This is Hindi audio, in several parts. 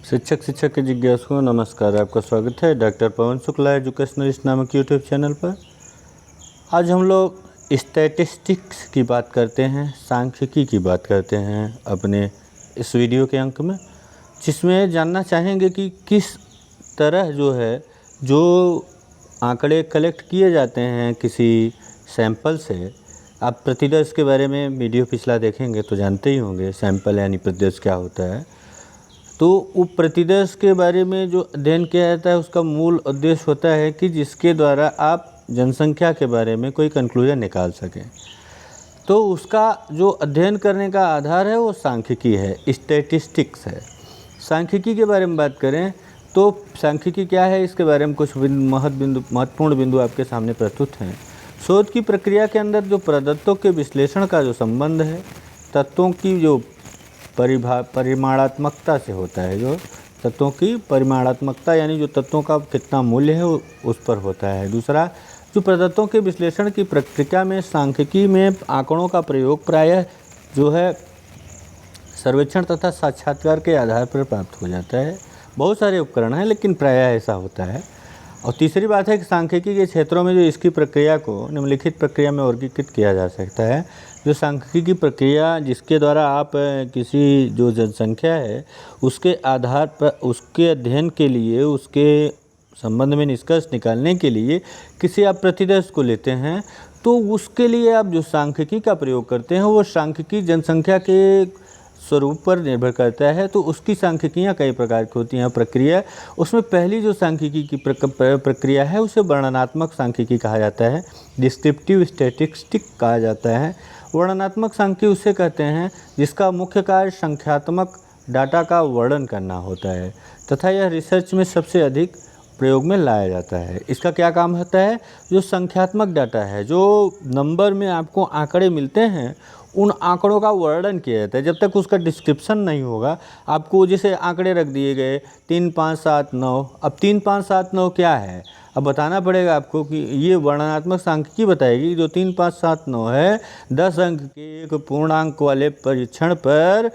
शिक्षक के जिज्ञासुओं नमस्कार। आपका स्वागत है डॉक्टर पवन शुक्ला एजुकेशनलिस्ट नामक यूट्यूब चैनल पर। आज हम लोग स्टैटिस्टिक्स की बात करते हैं, सांख्यिकी की बात करते हैं अपने इस वीडियो के अंक में, जिसमें जानना चाहेंगे कि किस तरह जो आंकड़े कलेक्ट किए जाते हैं किसी सैंपल से। आप प्रतिदर्श के बारे में वीडियो पिछला देखेंगे तो जानते ही होंगे सैंपल यानी प्रतिदर्श क्या होता है। तो वो प्रतिदर्श के बारे में जो अध्ययन किया जाता है उसका मूल उद्देश्य होता है कि जिसके द्वारा आप जनसंख्या के बारे में कोई कंक्लूजन निकाल सकें। तो उसका जो अध्ययन करने का आधार है वो सांख्यिकी है, स्टैटिस्टिक्स है। सांख्यिकी के बारे में बात करें तो सांख्यिकी क्या है, इसके बारे में कुछ महत्वपूर्ण बिंदु आपके सामने प्रस्तुत हैं। शोध की प्रक्रिया के अंदर जो प्रदत्तों के विश्लेषण का जो संबंध है, तत्वों की जो परिमाणात्मकता से होता है, जो तत्वों की परिमाणात्मकता यानी जो तत्वों का कितना मूल्य है उस पर होता है। दूसरा, जो प्रदत्तों के विश्लेषण की प्रक्रिया में सांख्यिकी में आंकड़ों का प्रयोग प्रायः जो है सर्वेक्षण तथा साक्षात्कार के आधार पर प्राप्त हो जाता है। बहुत सारे उपकरण हैं लेकिन प्रायः ऐसा होता है। और तीसरी बात है कि सांख्यिकी के क्षेत्रों में जो इसकी प्रक्रिया को निम्नलिखित प्रक्रिया में वर्गीकृत किया जा सकता है। जो सांख्यिकी की प्रक्रिया जिसके द्वारा आप किसी जो जनसंख्या है उसके आधार पर उसके अध्ययन के लिए, उसके संबंध में निष्कर्ष निकालने के लिए किसी आप प्रतिदर्श को लेते हैं, तो उसके लिए आप जो सांख्यिकी का प्रयोग करते हैं वो सांख्यिकी जनसंख्या के स्वरूप पर निर्भर करता है। तो उसकी सांख्यिकियाँ कई प्रकार की होती हैं। प्रक्रिया उसमें पहली जो सांख्यिकी की प्रक्रिया है उसे वर्णनात्मक सांख्यिकी कहा जाता है, डिस्क्रिप्टिव स्टैटिस्टिक्स कहा जाता है। वर्णनात्मक सांख्यिकी उसे कहते हैं जिसका मुख्य कार्य संख्यात्मक डाटा का वर्णन करना होता है तथा यह रिसर्च में सबसे अधिक प्रयोग में लाया जाता है। इसका क्या काम होता है, जो संख्यात्मक डाटा है, जो नंबर में आपको आंकड़े मिलते हैं, उन आंकड़ों का वर्णन किया जाता है। जब तक उसका डिस्क्रिप्शन नहीं होगा, आपको जैसे आंकड़े रख दिए गए 3, 5, 7, 9, अब 3, 5, 7, 9 क्या है, अब बताना पड़ेगा आपको कि ये वर्णनात्मक सांख्यिकी बताएगी। जो 3, 5, 7, 9 है 10 अंक के एक पूर्णांक वाले परीक्षण पर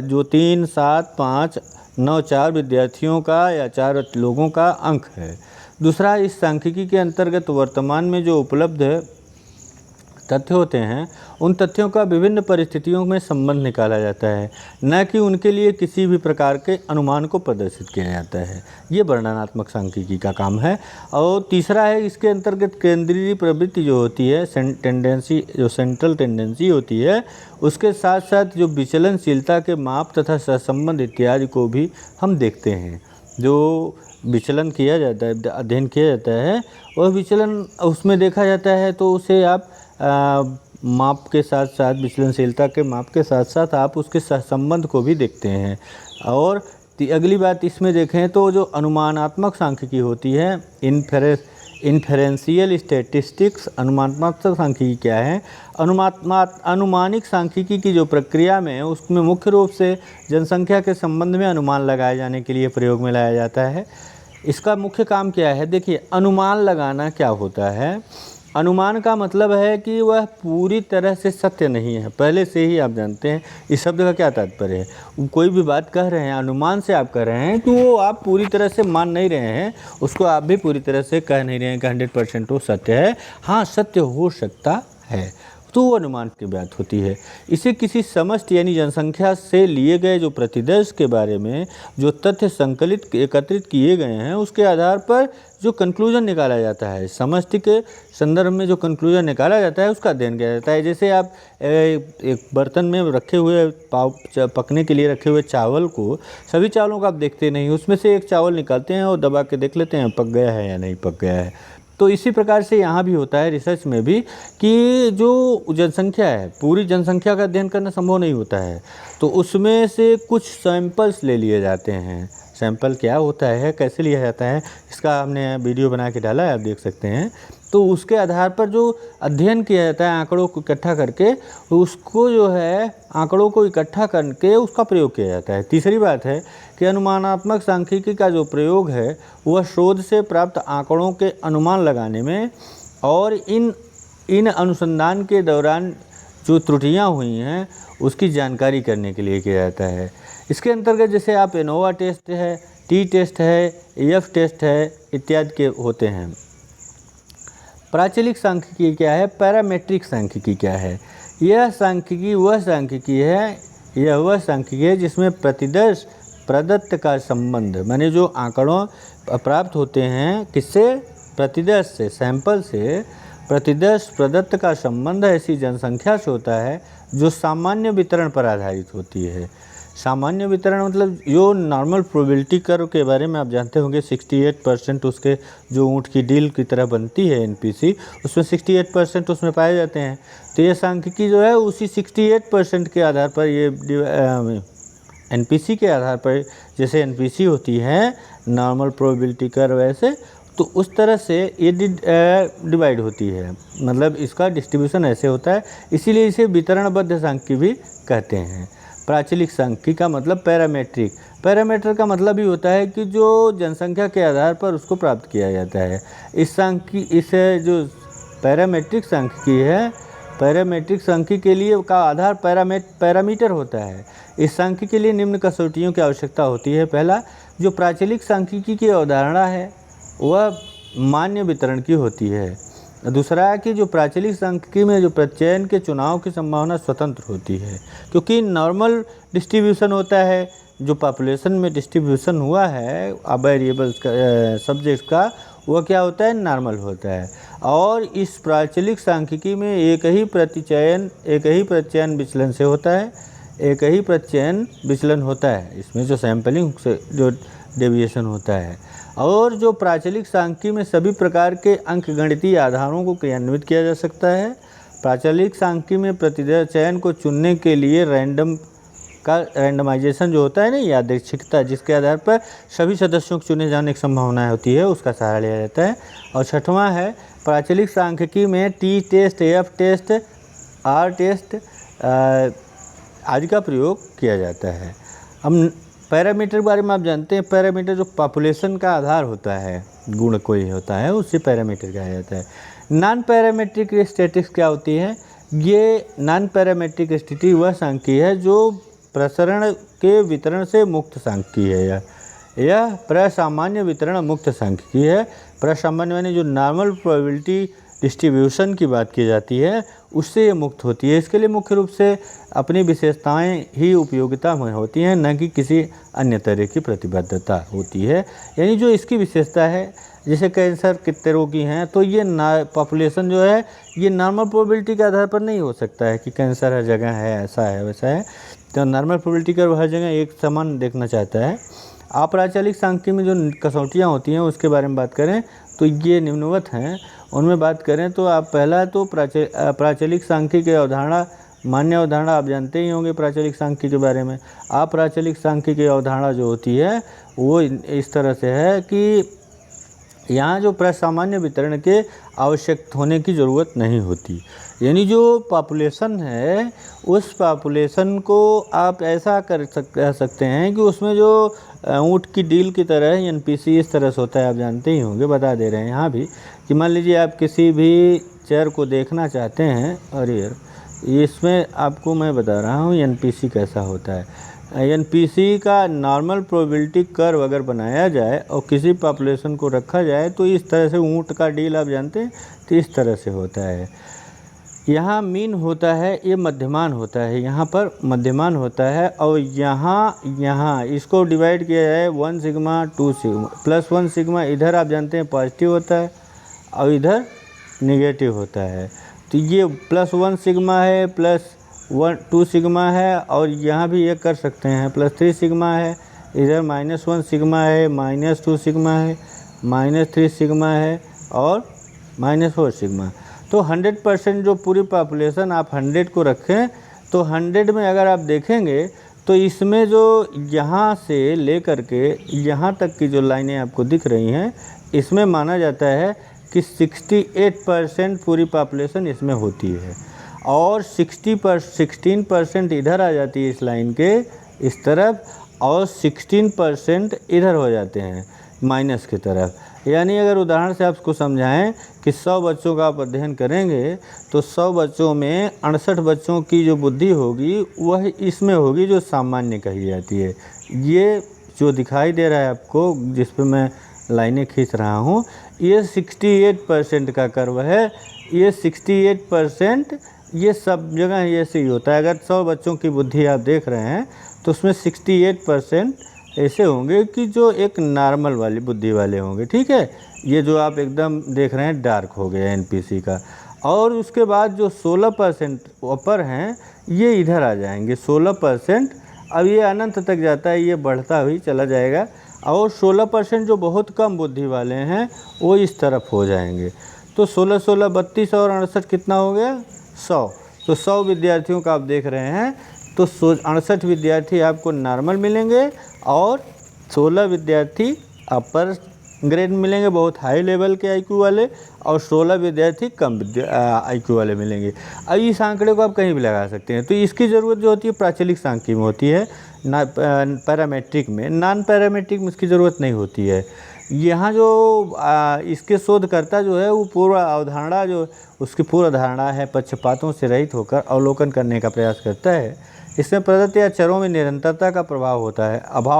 जो 3, 7, 5, 9 4 विद्यार्थियों का या 4 लोगों का अंक है। दूसरा, इस सांख्यिकी के अंतर्गत वर्तमान में जो उपलब्ध तथ्य होते हैं उन तथ्यों का विभिन्न परिस्थितियों में संबंध निकाला जाता है, न कि उनके लिए किसी भी प्रकार के अनुमान को प्रदर्शित किया जाता है। ये वर्णनात्मक सांख्यिकी का काम है। और तीसरा है, इसके अंतर्गत केंद्रीय प्रवृत्ति जो होती है, टेंडेंसी, जो सेंट्रल टेंडेंसी होती है, उसके साथ साथ जो विचलनशीलता के माप तथा सहसंबंध इत्यादि को भी हम देखते हैं। जो विचलन किया जाता है, अध्ययन किया जाता है, वह विचलन उसमें देखा जाता है, तो उसे आप माप के साथ साथ, विचलनशीलता के माप के साथ साथ आप उसके सहसंबंध को भी देखते हैं। और अगली बात इसमें देखें तो जो अनुमानात्मक सांख्यिकी होती है, इन्फेरेंशियल स्टैटिस्टिक्स, अनुमानात्मक सांख्यिकी क्या है, अनुमानिक सांख्यिकी की जो प्रक्रिया में उसमें मुख्य रूप से जनसंख्या के संबंध में अनुमान लगाए जाने के लिए प्रयोग में लाया जाता है। इसका मुख्य काम क्या है, देखिए अनुमान लगाना क्या होता है। अनुमान का मतलब है कि वह पूरी तरह से सत्य नहीं है, पहले से ही आप जानते हैं इस शब्द का क्या तात्पर्य है। कोई भी बात कह रहे हैं अनुमान से आप कह रहे हैं तो वो आप पूरी तरह से मान नहीं रहे हैं, उसको आप भी पूरी तरह से कह नहीं रहे हैं कि 100% वो सत्य है। हाँ, सत्य हो सकता है, तो वो अनुमान की बात होती है। इसे किसी समष्टि यानी जनसंख्या से लिए गए जो प्रतिदर्श के बारे में जो तथ्य एकत्रित किए गए हैं उसके आधार पर जो कंक्लूजन निकाला जाता है, समष्टि के संदर्भ में जो कंक्लूजन निकाला जाता है उसका अध्ययन किया जाता है। जैसे आप एक बर्तन में रखे हुए पकने के लिए रखे हुए चावल को, सभी चावलों को आप देखते नहीं, उसमें से एक चावल निकालते हैं और दबा के देख लेते हैं पक गया है या नहीं पक गया है। तो इसी प्रकार से यहाँ भी होता है रिसर्च में भी कि जो जनसंख्या है, पूरी जनसंख्या का अध्ययन करना संभव नहीं होता है, तो उसमें से कुछ सैंपल्स ले लिए जाते हैं। सैंपल क्या होता है, कैसे लिया जाता है, इसका हमने वीडियो बना के डाला है, आप देख सकते हैं। तो उसके आधार पर जो अध्ययन किया जाता है आंकड़ों को इकट्ठा करके, उसको जो है आंकड़ों को इकट्ठा करके उसका प्रयोग किया जाता है। तीसरी बात है कि अनुमानात्मक सांख्यिकी का जो प्रयोग है वह शोध से प्राप्त आंकड़ों के अनुमान लगाने में और इन अनुसंधान के दौरान जो त्रुटियां हुई हैं उसकी जानकारी करने के लिए किया जाता है। इसके अंतर्गत जैसे आप एनोवा टेस्ट है, टी टेस्ट है, एफ टेस्ट है इत्यादि के होते हैं। प्राचलिक सांख्यिकी क्या है, पैरामेट्रिक सांख्यिकी क्या है? यह सांख्यिकी वह सांख्यिकी है जिसमें प्रतिदर्श प्रदत्त का संबंध, माने जो आंकड़ों प्राप्त होते हैं किससे, प्रतिदर्श से, सैंपल से प्रतिदर्श प्रदत्त का संबंध ऐसी जनसंख्या से होता है जो सामान्य वितरण पर आधारित होती है। सामान्य वितरण मतलब जो नॉर्मल प्रोबेबिलिटी कर्व के बारे में आप जानते होंगे, 68% उसके जो ऊँट की डील की तरह बनती है एनपीसी, उसमें 68% उसमें पाए जाते हैं। तो ये सांख्यिकी जो है उसी 68% के आधार पर ये एनपीसी के आधार पर, जैसे एनपीसी होती है नॉर्मल प्रोबेबिलिटी कर्व ऐसे, तो उस तरह से ये डिवाइड होती है, मतलब इसका डिस्ट्रीब्यूशन ऐसे होता है, इसीलिए इसे वितरणबद्ध सांख्यिकी भी कहते हैं। प्राचलिक सांख्यिकी का मतलब पैरामेट्रिक, पैरामीटर का मतलब ही होता है कि जो जनसंख्या के आधार पर उसको प्राप्त किया जाता है। इस जो पैरामेट्रिक सांख्यिकी है, पैरामेट्रिक सांख्यिकी के लिए का आधार पैरामीटर होता है। इस सांख्यिकी के लिए निम्न कसौटियों की आवश्यकता होती है। पहला, जो प्राचलिक सांख्यिकी की अवधारणा है वह मान्य वितरण की होती है। दूसरा है कि जो प्राचलिक सांख्यिकी में जो प्रत्ययन के चुनाव की संभावना स्वतंत्र होती है, क्योंकि नॉर्मल डिस्ट्रीब्यूशन होता है, जो पॉपुलेशन में डिस्ट्रीब्यूशन हुआ है वेरिएबल्स का, सब्जेक्ट्स का, वह क्या होता है, नॉर्मल होता है। और इस प्राचलिक सांख्यिकी में एक ही प्रत्ययन विचलन से होता है, एक ही प्रत्ययन विचलन होता है, इसमें जो सैंपलिंग से जो डेविएशन होता है। और जो प्राचलिक सांख्यिकी में सभी प्रकार के अंकगणितीय आधारों को क्रियान्वित किया जा सकता है। प्राचलिक सांख्यिकी में प्रतिदर्श चयन को चुनने के लिए रैंडमाइजेशन जो होता है ना, यादृच्छिकता, जिसके आधार पर सभी सदस्यों को चुने जाने की संभावना होती है, उसका सहारा लिया जाता है। और छठवां है, प्राचलिक सांख्यिकी में T test, F test, R test आदि का प्रयोग किया जाता है। हम पैरामीटर के बारे में आप जानते हैं, पैरामीटर जो पॉपुलेशन का आधार होता है, गुण कोई होता है, उससे पैरामीटर कहा जाता है। नॉन पैरामेट्रिक स्टैटिस्टिक्स क्या होती है? ये नॉन पैरामेट्रिक स्थिति वह सांख्यिकी है जो प्रसरण के वितरण से मुक्त सांख्यिकी है। यह प्रसामान्य वितरण मुक्त सांख्यिकी है। प्रसामान्य माने जो नॉर्मल प्रोबेबिलिटी डिस्ट्रीब्यूशन की बात की जाती है, उससे ये मुक्त होती है। इसके लिए मुख्य रूप से अपनी विशेषताएं ही उपयोगिता में होती हैं, न कि किसी अन्य तरह की प्रतिबद्धता होती है। यानी जो इसकी विशेषता है, जैसे कैंसर कितने रोगी हैं, तो ये पॉपुलेशन जो है ये नॉर्मल प्रोबेबिलिटी के आधार पर नहीं हो सकता है कि कैंसर हर जगह है, ऐसा है वैसा है। तो नॉर्मल प्रोबेबिलिटी का हर जगह एक समान देखना चाहता है। अप्राचलिक सांख्यिकी में जो कसौटियाँ होती हैं उसके बारे में बात करें तो ये निम्नवत हैं। उनमें बात करें तो आप पहला तो प्राचलिक सांख्यिकी की अवधारणा, मान्य अवधारणा आप जानते ही होंगे प्राचलिक सांख्यिकी के बारे में। अप्राचलिक सांख्यिकी की अवधारणा जो होती है वो इस तरह से है कि यहाँ जो प्रसामान्य वितरण के आवश्यक होने की ज़रूरत नहीं होती। यानी जो पॉपुलेशन है उस पॉपुलेशन को आप ऐसा कह सकते हैं कि उसमें जो ऊँट की डील की तरह एनपीसी इस तरह से होता है, आप जानते ही होंगे, बता दे रहे हैं यहाँ भी कि मान लीजिए आप किसी भी चेयर को देखना चाहते हैं, और इसमें आपको मैं बता रहा हूँ एनपीसी कैसा होता है। एनपीसी का नॉर्मल प्रोबेबिलिटी कर्व अगर बनाया जाए और किसी पॉपुलेशन को रखा जाए तो इस तरह से ऊँट का डील आप जानते हैं, तो इस तरह से होता है। यहाँ मीन होता है, ये मध्यमान होता है, यहाँ पर मध्यमान होता है। और यहाँ इसको डिवाइड किया जाए 1 सिग्मा 2 सिग्मा प्लस 1 सिग्मा, इधर आप जानते हैं पॉजिटिव होता है और इधर नेगेटिव होता है। तो ये +1 सिग्मा है, +2 सिग्मा है, और यहाँ भी ये कर सकते हैं +3 सिग्मा है, इधर -1 सिग्मा है, -2 सिग्मा है, -3 सिग्मा है और -4 सिग्मा। तो 100% जो पूरी पॉपुलेशन आप 100 को रखें तो 100 में अगर आप देखेंगे तो इसमें जो यहाँ से लेकर के यहाँ तक की जो लाइनें आपको दिख रही हैं, इसमें माना जाता है कि 68% पूरी पॉपुलेशन इसमें होती है, और 16% इधर आ जाती है इस लाइन के इस तरफ, और 16% इधर हो जाते हैं। माइनस की तरफ। यानी अगर उदाहरण से आपको समझाएं कि 100 बच्चों का आप अध्ययन करेंगे तो 100 बच्चों में 68 बच्चों की जो बुद्धि होगी वह इसमें होगी जो सामान्य कही जाती है। ये जो दिखाई दे रहा है आपको, जिस पे मैं लाइनें खींच रहा हूँ, ये 68% का कर्व है। ये 68% ये सब जगह ऐसे ही होता है। अगर 100 बच्चों की बुद्धि आप देख रहे हैं तो उसमें 68% ऐसे होंगे कि जो एक नॉर्मल वाली बुद्धि वाले होंगे, ठीक है। ये जो आप एकदम देख रहे हैं डार्क हो गया एनपीसी का। और उसके बाद जो 16% ऊपर हैं ये इधर आ जाएंगे। 16% अब ये अनंत तक जाता है, ये बढ़ता हुई चला जाएगा। और 16% जो बहुत कम बुद्धि वाले हैं वो इस तरफ हो जाएंगे। तो 16 16 32 और 68 कितना हो गया? 100। तो 100 विद्यार्थियों का आप देख रहे हैं तो 68 विद्यार्थी आपको नॉर्मल मिलेंगे और 16 विद्यार्थी अपर ग्रेड मिलेंगे, बहुत हाई लेवल के आईक्यू वाले, और 16 विद्यार्थी कम आईक्यू वाले मिलेंगे। अब इस आंकड़े को आप कहीं भी लगा सकते हैं। तो इसकी ज़रूरत जो होती है प्राचलिक सांख्यिकी में होती है, ना पैरामेट्रिक में। नॉन पैरामेट्रिक में इसकी ज़रूरत नहीं होती है। यहाँ जो इसके शोधकर्ता जो है वो पूर्व अवधारणा, जो उसकी पूर्व धारणा है, पक्षपातों से रहित होकर अवलोकन करने का प्रयास करता है। इसमें प्रदत्त या चरों में निरंतरता का अभाव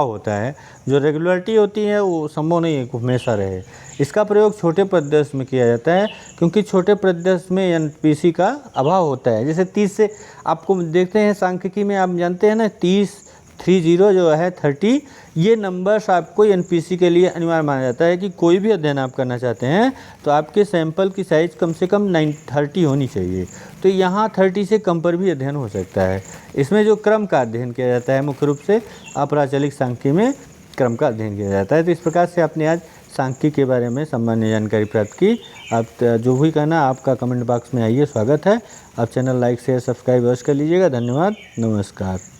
होता है। जो रेगुलरिटी होती है वो संभव नहीं है कि हमेशा रहे। इसका प्रयोग छोटे प्रदेश में किया जाता है क्योंकि छोटे प्रदेश में एनपीसी का अभाव होता है। जैसे 30 से आपको देखते हैं सांख्यिकी में, आप जानते हैं ना, 30 जो है 30, ये नंबर्स आपको एनपीसी के लिए अनिवार्य माना जाता है कि कोई भी अध्ययन आप करना चाहते हैं तो आपके सैंपल की साइज़ कम से कम 30 होनी चाहिए। तो यहाँ 30 से कम पर भी अध्ययन हो सकता है। इसमें जो क्रम का अध्ययन किया जाता है, मुख्य रूप से अप्राचलिक सांख्यिकी में क्रम का अध्ययन किया जाता है। तो इस प्रकार से आपने आज सांख्यिकी के बारे में सामान्य जानकारी प्राप्त की। आप जो भी कहना आपका कमेंट बॉक्स में आइए, स्वागत है। आप चैनल लाइक शेयर सब्सक्राइब अवश्य कर लीजिएगा। धन्यवाद, नमस्कार।